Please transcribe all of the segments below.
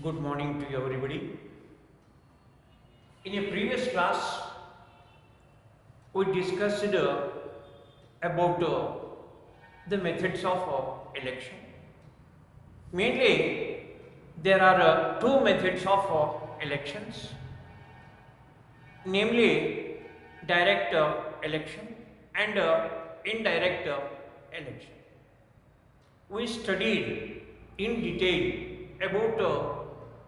Good morning to everybody. In a previous class, we discussed about the methods of election. Mainly, there are two methods of elections, namely direct election and indirect election. We studied in detail about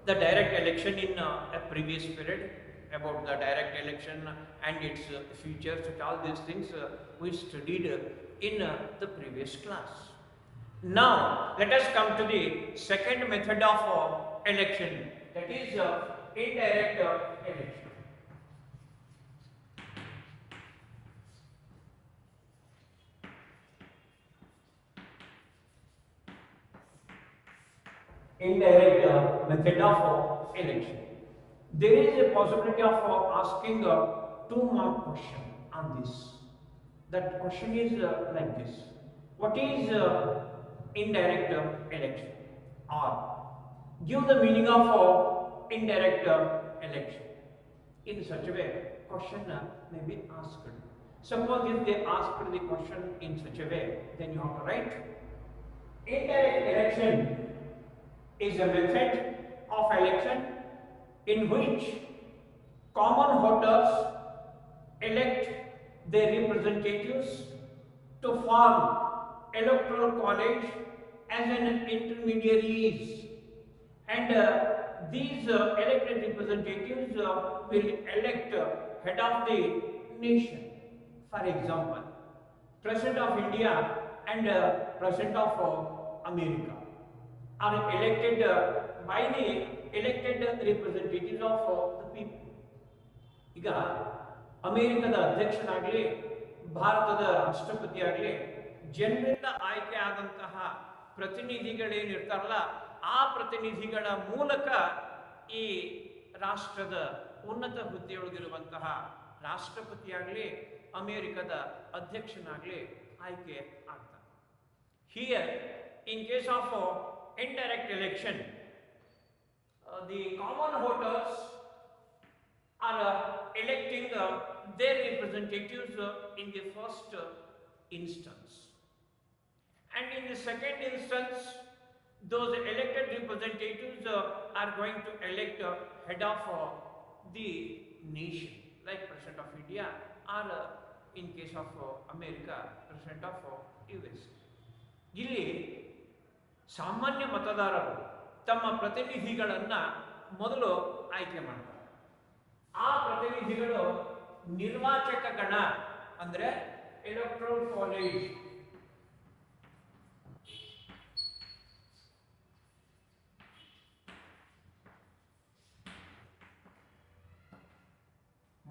the direct election in a previous period, about the direct election and its features and all these things we studied in the previous class. Now let us come to the second method of election, that is indirect election. Indirect method of election. There is a possibility of asking a 2-mark question on this. That question is like this: what is indirect election? Or give the meaning of indirect election. In such a way, question may be asked. Suppose if they ask the question in such a way, then you have to write: indirect election is a method of election in which common voters elect their representatives to form electoral college as an intermediaries, and these elected representatives will elect head of the nation. For example, President of India and President of America are elected by the elected representatives of the people. ಈಗ ಅಮೆರಿಕದ ಅಧ್ಯಕ್ಷನಾಗಲಿ ಭಾರತದ ರಾಷ್ಟ್ರಪತಿ ಆಗಲಿ ಜನರಿಂದ ಆಯ್ಕೆ ಆದಂತಹ ಪ್ರತಿನಿಧಿಗಳೇನಿರ್ತಾರಲ್ಲ ಆ ಪ್ರತಿನಿಧಿಗಳ ಮೂಲಕ ಈ ರಾಷ್ಟ್ರದ ಉನ್ನತ ಹುದ್ದೆಯೊಳಗಿರುವಂತಹ ರಾಷ್ಟ್ರಪತಿಯಾಗಲಿ ಅಮೆರಿಕದ ಅಧ್ಯಕ್ಷನಾಗಲಿ ಆಯ್ಕೆ ಆಗ್ತಾರೆ. Here, in case of indirect election, the common voters are electing their representatives in the first instance, and in the second instance, those elected representatives are going to elect head of the nation, like President of India, or in case of America, President of US. ಇಲ್ಲಿ ಸಾಮಾನ್ಯ ಮತದಾರರು ತಮ್ಮ ಪ್ರತಿನಿಧಿಗಳನ್ನು ಮೊದಲು ಆಯ್ಕೆ ಮಾಡ್ತಾರೆ. ಆ ಪ್ರತಿನಿಧಿಗಳು ನಿರ್ವಾಚಕ ಗಣ ಅಂದ್ರೆ ಎಲೆಕ್ಟ್ರಲ್ ಕಾಲೇಜ್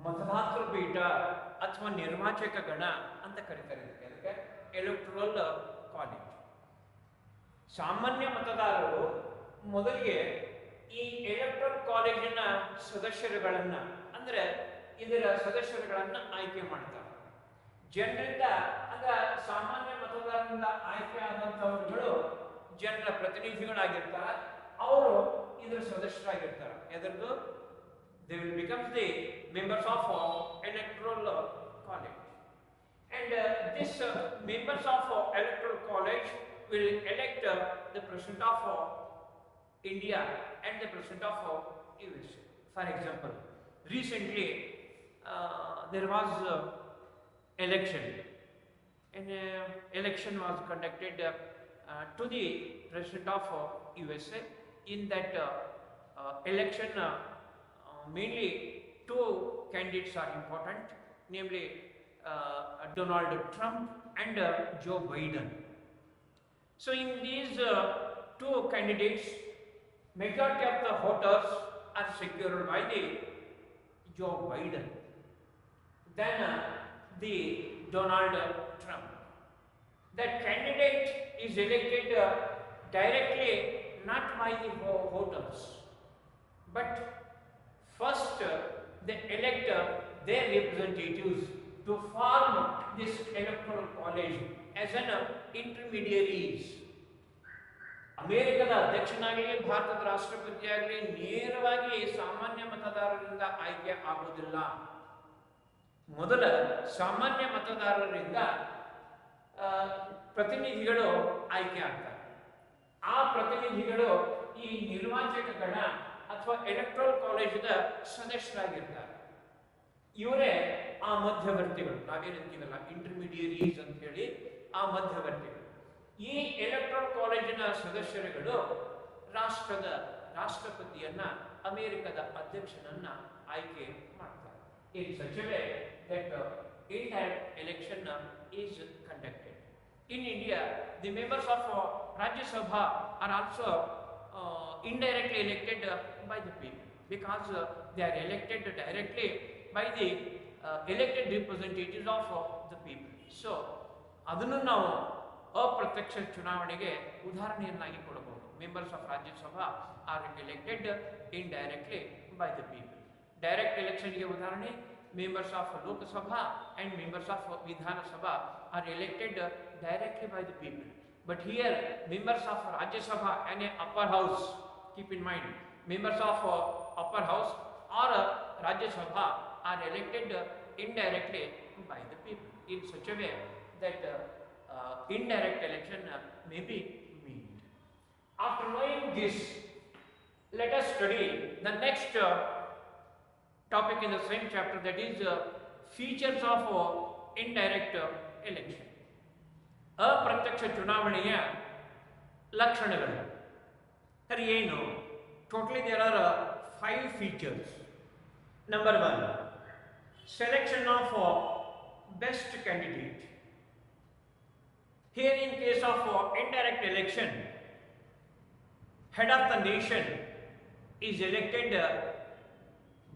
ಮತದಾತರ ಪೀಠ ಅಥವಾ ನಿರ್ವಾಚಕ ಗಣ ಅಂತ ಕರೀತಾರೆ. ಅದಕ್ಕೆ ಎಲೆಕ್ಟ್ರಲ್ ಕಾಲೇಜ್. ಸಾಮಾನ್ಯ ಮತದಾರರು ಮೊದಲಿಗೆ ಈ ಎಲೆಕ್ಟ್ರಲ್ ಕಾಲೇಜಿನ ಸದಸ್ಯರುಗಳನ್ನ ಅಂದ್ರೆ ಇದರ ಸದಸ್ಯರುಗಳನ್ನ ಆಯ್ಕೆ ಮಾಡ್ತಾರೆ. ಜನರಿಂದ ಅಂದ್ರೆ ಸಾಮಾನ್ಯ ಮತದಾರರಿಂದ ಆಯ್ಕೆ ಆದಂತವರುಗಳು ಜನರ ಪ್ರತಿನಿಧಿಗಳಾಗಿರ್ತಾರೆ. ಅವರು ಇದರ ಸದಸ್ಯರಾಗಿರ್ತಾರೆ. ಎದರದು they will become the members of electoral college, and this members of electoral college will elect the president of India and the president of USA. For example, recently there was election, and election was conducted to the president of USA. In that election, mainly two candidates are important, namely Donald Trump and Joe Biden. So in these two candidates, majority of the voters are secured by the Joe Biden. Then the Donald Trump. That candidate is elected directly, not by the voters, but first they elect their representatives to form this electoral college as an intermediaries. ಅಮೆರಿಕದ ಅಧ್ಯಕ್ಷನಾಗಲಿ ಭಾರತದ ರಾಷ್ಟ್ರಪತಿಯಾಗಲಿ ನೇರವಾಗಿ ಸಾಮಾನ್ಯ ಮತದಾರರಿಂದ ಆಯ್ಕೆ ಆಗುವುದಿಲ್ಲ. ಮೊದಲ ಸಾಮಾನ್ಯ ಮತದಾರರಿಂದ ಪ್ರತಿನಿಧಿಗಳು ಆಯ್ಕೆ ಆಗ್ತಾರೆ. ಆ ಪ್ರತಿನಿಧಿಗಳು ಈ ನಿರ್ವಾಚಕ ಗಣ ಅಥವಾ ಎಲೆಕ್ಟ್ರಲ್ ಕಾಲೇಜಿನ ಸದಸ್ಯರಾಗಿರ್ತಾರೆ. ಇವರೇ ಆ ಮಧ್ಯವರ್ತಿಗಳು, ನಾವೇನಂತೀವಲ್ಲ ಇಂಟರ್ಮೀಡಿಯರೀಸ್ ಅಂತ ಹೇಳಿ, ಆ ಮಧ್ಯವರ್ತಿಗಳು. ಈ ಎಲೆಕ್ಟ್ರಲ್ ಕಾಲೇಜಿನ ಸದಸ್ಯರುಗಳು ರಾಷ್ಟ್ರಪತಿಯನ್ನ, ಅಮೆರಿಕದ ಅಧ್ಯಕ್ಷನನ್ನ ಆಯ್ಕೆ ಮಾಡ್ತಾರೆ. ಇನ್ such a way that indirect election is conducted. In India, the members of Rajya Sabha are also indirectly elected by the people, because they are elected directly by the elected representatives of the people. So ಅದನ್ನು ನಾವು ಅಪ್ರತ್ಯಕ್ಷ ಚುನಾವಣೆಗೆ ಉದಾಹರಣೆಯನ್ನಾಗಿ ಕೊಡಬಹುದು. Members of Rajya Sabha are elected indirectly by the people. Direct ಎಲೆಕ್ಷನ್ಗೆ ಉದಾಹರಣೆ members of Lok Sabha and members of Vidhana Sabha are elected directly by the people. But here members of Rajya Sabha and upper house, keep in mind, members of upper house or Rajya Sabha are elected indirectly by the people, in such a way that indirect election may be made. After knowing this, let us study the next topic in the same chapter, that is features of indirect election. ಅಪ್ರತ್ಯಕ್ಷ ಚುನಾವಣೆಯ ಲಕ್ಷಣಗಳು ಸರಿ ಏನು? Totally there are 5 features. Number 1, selection of best candidate. Here in case of indirect election, head of the nation is elected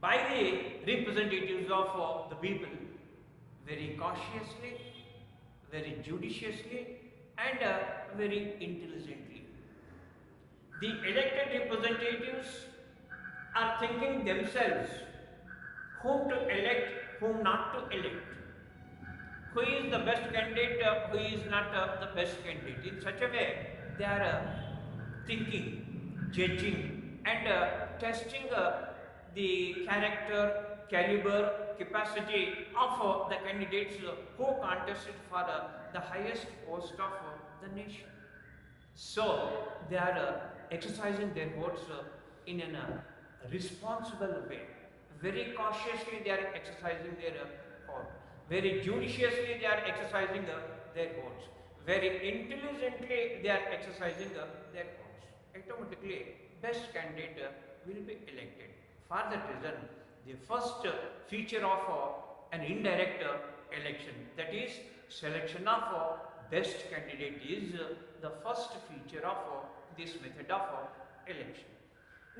by the representatives of the people, very cautiously, very judiciously, and very intelligently. The elected representatives are thinking themselves whom to elect, whom not to elect, who is the best candidate, who is not the best candidate. In such a way, they are thinking, judging, and testing the character, caliber, capacity of the candidates who contested for the highest post of the nation. So they are exercising their votes in a responsible way. Very cautiously they are exercising their vote. Very judiciously they are exercising their votes. Very intelligently they are exercising their votes. Automatically, best candidate will be elected. For that reason, the first feature of an indirect election, that is selection of best candidate, is the first feature of this method of election.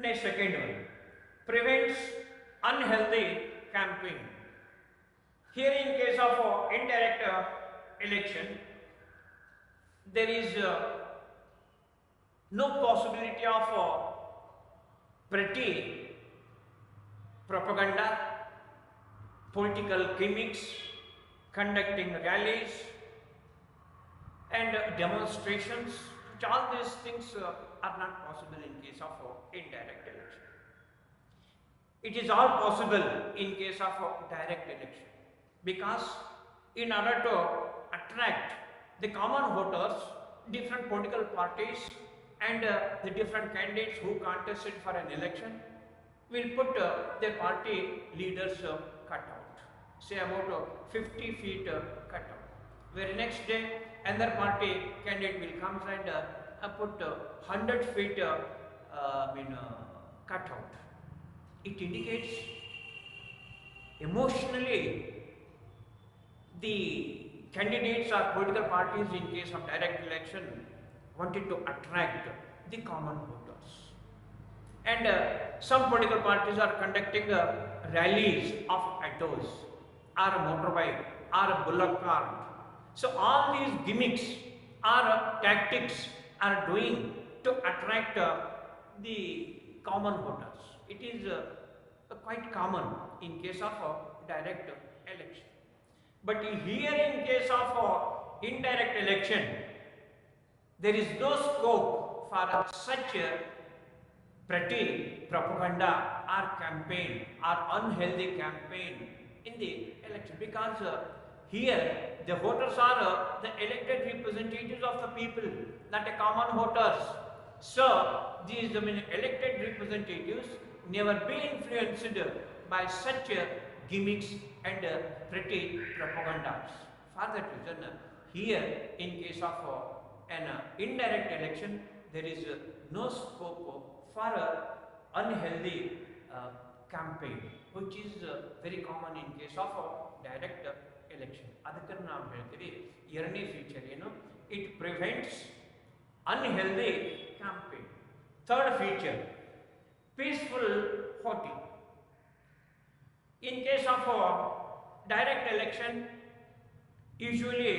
Next, second one, prevents unhealthy campaign. Here in case of indirect election, there is no possibility of petty propaganda, political gimmicks, conducting rallies and demonstrations. All these things are not possible in case of indirect election. It is all possible in case of direct election, because in order to attract the common voters, different political parties and the different candidates who contested for an election will put their party leaders cutout, say about 50 feet cutout. Very next day, another party candidate will come and put 100 feet cutout. It indicates emotionally the candidates or political parties in case of direct election wanted to attract the common voters. And some political parties are conducting rallies of autos or a motorbike or a bullock cart. So all these gimmicks or tactics are doing to attract the common voters. It is quite common in case of direct election. But here in case of indirect election, there is no scope for such petty propaganda or campaign or unhealthy campaign in the election, because here the voters are the elected representatives of the people, not a common voters. So these elected representatives never be influenced by such gimmicks and pretty propagandas. For that reason, here in case of an indirect election, there is no scope for unhealthy campaign, which is very common in case of direct election. ಅದಕ್ಕೆ ನಾವು ಹೇಳ್ತೀವಿ ಎರಡನೇ feature ಏನು, it prevents unhealthy campaign. Third feature, peaceful voting. In case of direct election, usually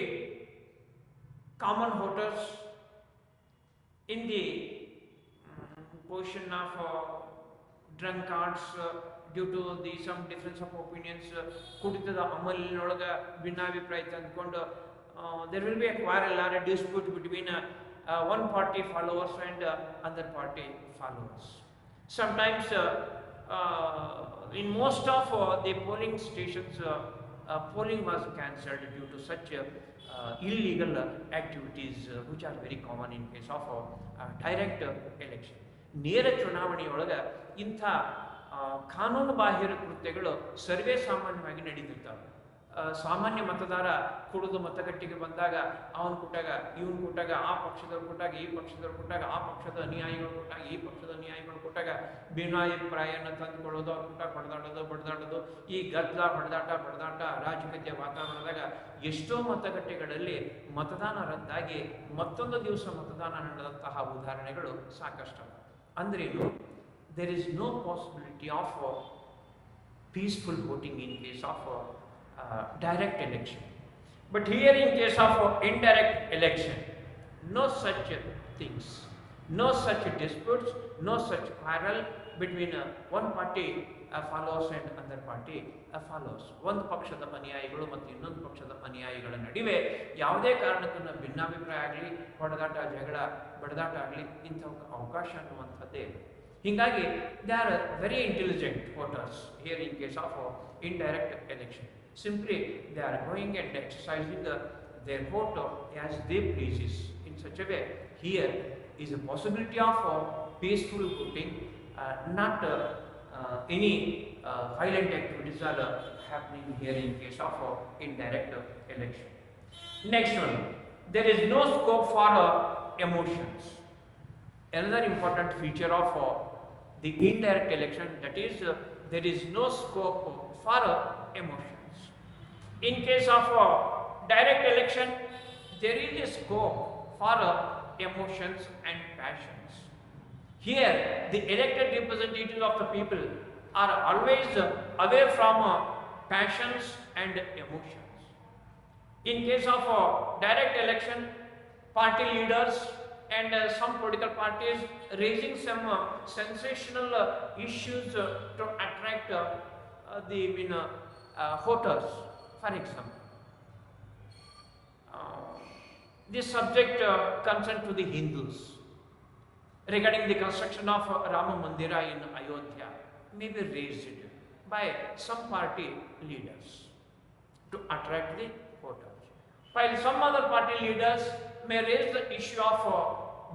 common voters in the position of drunkards due to the some difference of opinions, ಕುಡಿತದ ಅಮಲಿನೊಳಗ ಭಿನ್ನಾಭಿಪ್ರಾಯ ತಂದುಕೊಂಡು there will be a quarrel or a dispute between one party followers and other party followers. Sometimes in most of the polling stations, polling was cancelled due to such illegal activities which are very common in case of direct election. ನೇರ ಚುನಾವಣೆಯೊಳಗ ಇಂಥ ಕಾನೂನು ಬಾಹಿರ ಕೃತ್ಯಗಳು ಸರ್ವೇ ಸಾಮಾನ್ಯವಾಗಿ ನಡೀತಿರ್ತಾವೆ. ಸಾಮಾನ್ಯ ಮತದಾರ ಕುಡಿದು ಮತಗಟ್ಟೆಗೆ ಬಂದಾಗ ಅವನು ಕೊಟ್ಟಾಗ ಇವನು ಕೊಟ್ಟಾಗ ಆ ಪಕ್ಷದವ್ರು ಕೊಟ್ಟಾಗ ಈ ಪಕ್ಷದವ್ರು ಕೊಟ್ಟಾಗ ಆ ಪಕ್ಷದ ಅನುಯಾಯಿಗಳು ಕೊಟ್ಟಾಗ ಈ ಪಕ್ಷದ ಅನುಯಾಯಿಗಳು ಕೊಟ್ಟಾಗ ಭಿನ್ನಾಭಿಪ್ರಾಯನ ತಂದುಕೊಳ್ಳೋದು, ಅವ್ರು ಕೊಟ್ಟಾಗ ಬಡದಾಡೋದು ಈ ಗದ್ದಲ ಬಡದಾಟ ರಾಜಕೀಯ ವಾತಾವರಣದಾಗ ಎಷ್ಟೋ ಮತಗಟ್ಟೆಗಳಲ್ಲಿ ಮತದಾನ ರದ್ದಾಗಿ ಮತ್ತೊಂದು ದಿವಸ ಮತದಾನ ನಡೆದಂತಹ ಉದಾಹರಣೆಗಳು ಸಾಕಷ್ಟು. ಅಂದ್ರೇನು, there is no possibility of peaceful voting in case of direct election. But here in case of indirect election, no such things, no such disputes, no such quarrel between one party follows and other party follows. ಒಂದು ಪಕ್ಷದ ಅನುಯಾಯಿಗಳು ಮತ್ತು ಇನ್ನೊಂದು ಪಕ್ಷದ ಅನುಯಾಯಿಗಳ ನಡುವೆ ಯಾವುದೇ ಕಾರಣಕ್ಕೂ ಭಿನ್ನಾಭಿಪ್ರಾಯ ಆಗಲಿ, ಹೊಡೆದಾಟ ಜಗಳ ಬಡದಾಟ ಆಗಲಿ ಇಂಥ ಅವಕಾಶ ಅನ್ನುವಂಥದ್ದೇ ಇಲ್ಲ. ಹೀಗಾಗಿ they are very intelligent voters here in case of indirect election. Simply they are going and exercising their vote as they pleases in such a way. Here is a possibility of peaceful voting, not any violent activities are happening here in case of indirect election. Next one, there is no scope for emotions. Another important feature of the indirect election, that is there is no scope for emotions. In case of direct election, there is a scope for emotions and passions. Here the elected representatives of the people are always away from passions and emotions. In case of direct election, party leaders and some political parties raising some sensational issues to attract the voters. For example, this subject concerned to the Hindus regarding the construction of Rama Mandira in Ayodhya may be raised by some party leaders to attract the voters, while some other party leaders may raise the issue of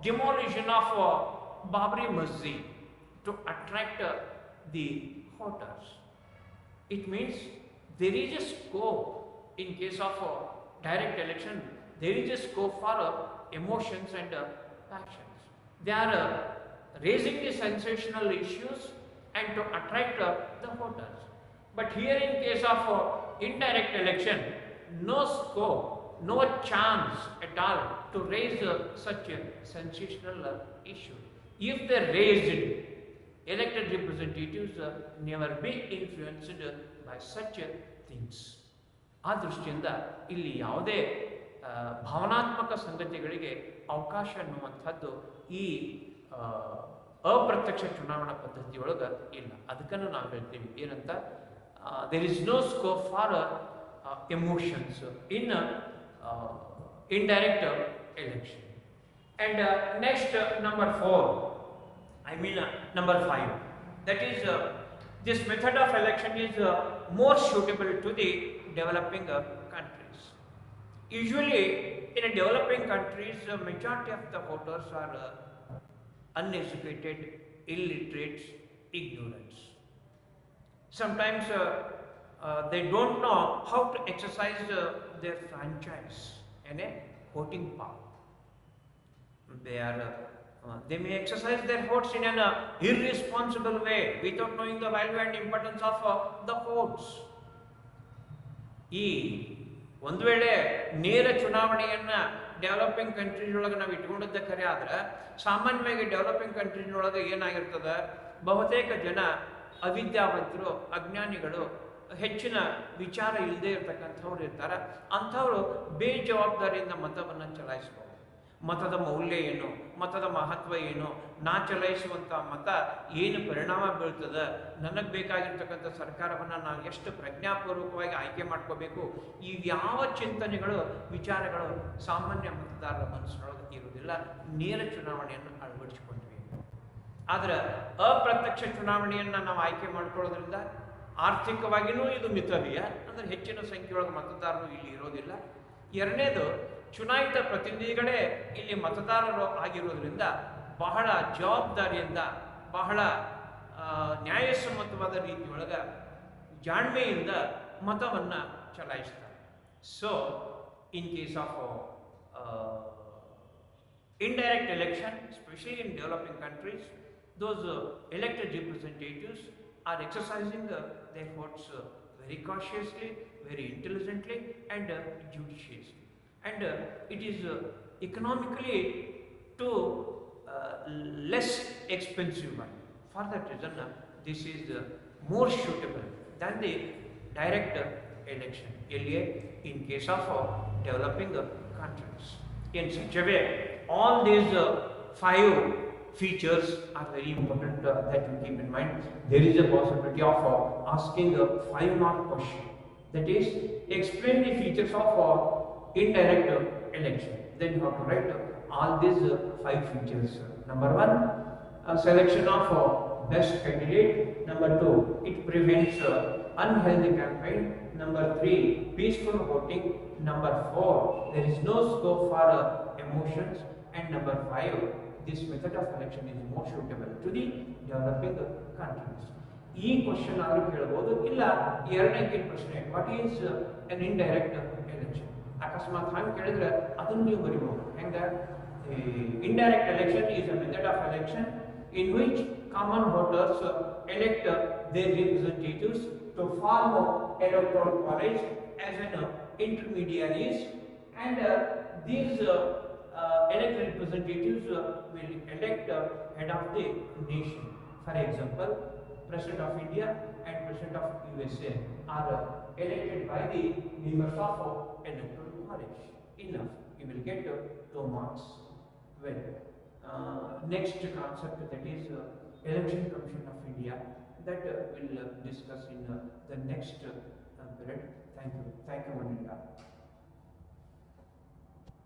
demolition of Babri Masjid to attract the voters. It means there is a scope in case of direct election, there is a scope for emotions and passions. They are raising the sensational issues and to attract the voters. But here in case of indirect election, no scope, no chance at all to raise such a sensational issue. If they raised, elected representatives never be influenced by such things. ಆ ದೃಷ್ಟಿಯಿಂದ ಇಲ್ಲಿ ಯಾವುದೇ ಭಾವನಾತ್ಮಕ ಸಂಗತಿಗಳಿಗೆ ಅವಕಾಶ ಅನ್ನುವಂಥದ್ದು ಈ ಅಪ್ರತ್ಯಕ್ಷ ಚುನಾವಣಾ ಪದ್ಧತಿಯೊಳಗೆ ಇಲ್ಲ. ಅದಕ್ಕನ್ನು ನಾವು ಹೇಳ್ತೀವಿ ಏನಂತ, there is no scope for emotions in indirect election. And next, number 4, number 5, that is this method of election is more suitable to the developing countries. Usually, in a developing countries, majority of the voters are uneducated, illiterates, ignorance. Sometimes they don't know how to exercise their franchise and a voting power. They may exercise their votes in an irresponsible way without knowing the value and importance of the votes. ಈ ಒಂದು ವೇಳೆ ನೇರ ಚುನಾವಣೆಯನ್ನ developing countries ಒಳಗೆ ನಾವು ಇಟ್ಕೊಂಡಿದ್ದ ಖರೆ ಆದ್ರೆ ಸಾಮಾನ್ಯವಾಗಿ developing countries ಒಳಗೆ ಏನಾಗಿರ್ತದೆ, ಬಹುತೇಕ ಜನ ಅವಿದ್ಯಾವಂತರು, ಅಜ್ಞಾನಿಗಳು, ಹೆಚ್ಚಿನ ವಿಚಾರ ಇಲ್ಲದೆ ಇರ್ತಕ್ಕಂಥವ್ರು ಇರ್ತಾರೆ. ಅಂಥವ್ರು ಬೇಜವಾಬ್ದಾರಿಯಿಂದ ಮತವನ್ನು ಚಲಾಯಿಸಬಹುದು. ಮತದ ಮೌಲ್ಯ ಏನು, ಮತದ ಮಹತ್ವ ಏನು, ನಾ ಚಲಾಯಿಸುವಂಥ ಮತ ಏನು ಪರಿಣಾಮ ಬೀಳ್ತದೆ, ನನಗೆ ಬೇಕಾಗಿರ್ತಕ್ಕಂಥ ಸರ್ಕಾರವನ್ನು ನಾನು ಎಷ್ಟು ಪ್ರಜ್ಞಾಪೂರ್ವಕವಾಗಿ ಆಯ್ಕೆ ಮಾಡ್ಕೋಬೇಕು, ಇವ್ಯಾವ ಚಿಂತನೆಗಳು, ವಿಚಾರಗಳು ಸಾಮಾನ್ಯ ಮತದಾರರ ಮನಸ್ಸಿನೊಳಗೆ ಇರುವುದಿಲ್ಲ. ನೇರ ಚುನಾವಣೆಯನ್ನು ಅಳವಡಿಸಿಕೊಂಡ್ವಿ. ಆದರೆ ಅಪ್ರತ್ಯಕ್ಷ ಚುನಾವಣೆಯನ್ನು ನಾವು ಆಯ್ಕೆ ಮಾಡ್ಕೊಳ್ಳೋದ್ರಿಂದ ಆರ್ಥಿಕವಾಗಿಯೂ ಇದು ಮಿತವ್ಯಯ, ಅಂದರೆ ಹೆಚ್ಚಿನ ಸಂಖ್ಯೆಯೊಳಗೆ ಮತದಾರರು ಇಲ್ಲಿ ಇರೋದಿಲ್ಲ. ಎರಡನೇದು, ಚುನಾಯಿತ ಪ್ರತಿನಿಧಿಗಳೇ ಇಲ್ಲಿ ಮತದಾರರು ಆಗಿರೋದ್ರಿಂದ ಬಹಳ ಜವಾಬ್ದಾರಿಯಿಂದ, ಬಹಳ ನ್ಯಾಯಸಮ್ಮತವಾದ ರೀತಿಯೊಳಗೆ ಜಾಣ್ಮೆಯಿಂದ ಮತವನ್ನು ಚಲಾಯಿಸ್ತಾರೆ. So in case of indirect election, especially in developing countries, those elected representatives are exercising their votes very cautiously, very intelligently and judiciously. And it is economically too less expensive one. For that reason, this is more suitable than the direct election in case of developing countries. In such a way, all these 5 features are very important that you keep in mind. There is a possibility of asking a 5-mark question, that is, explain the features of indirect election. Then you have to write all these 5 features. Number 1, selection of best candidate. Number 2, it prevents unhealthy campaign. Number 3, peaceful voting. Number 4, there is no scope for emotions. And number 5, this method of election is more suitable to the developing countries. ಈ question ಆದ್ರೂ ಕೇಳಬಹುದು, ಇಲ್ಲ ಎರಡನೇ ಪ್ರಶ್ನೆ, what is an indirect election? ಅಕಸ್ಮಾತ್ ಹಾಗೆ ಕೇಳಿದ್ರೆ ಅದನ್ನು ನೀವು ಬರೀಬಹುದು. ಹೆಂಗ? Indirect election is a method of election in which common voters elect their representatives to form electoral college as an intermediaries, and these elected representatives will elect head of the nation. For example, President of India and President of USA are elected by the members of electoral college. Enough, you will get 2 marks. Well, next concept, that is Election Commission of India, that we'll discuss in the next period. Thank you, Manila.